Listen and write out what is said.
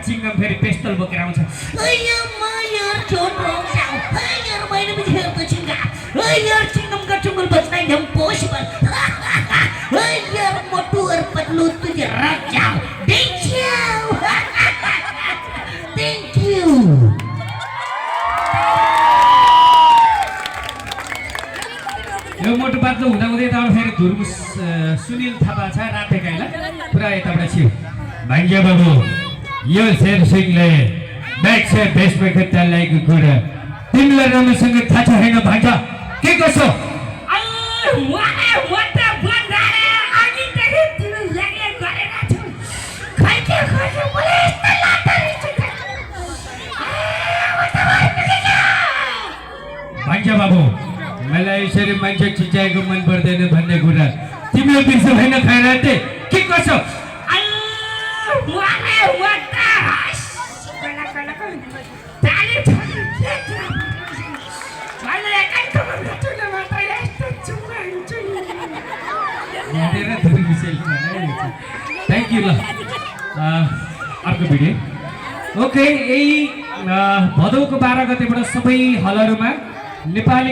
चिङ्गम फेरि पेस्टल बोकेर आउँछ चिंगम का चुंगल बचना है impossible. यार मोटू और पतलू तुझे रख जाओ. Thank you. Thank you. यो मोटो पातलो हुँदा हुँदै त फेरि धुर्मु सुनिल थापा छ रातेकाइला पुरा यताबाट छियो भाग्य बाबु यो शेर सिंहले ब्याक से बेसमा खेल्न लागेको कुरा तिमीलाई राम्रोसँग थाहा छ हैन भाग्य के कसो भाग्य बाबु मलाई यसरी मान्छे चिच्याएको मन पर्दैन भन्ने कुरा तिमीले बिर्सौ हैन खैराते के कसो थ्याङ्क यू ल अर्को भिडियो ओके यही भदौको 12 गतेबाट सबै हलहरूमा नेपाली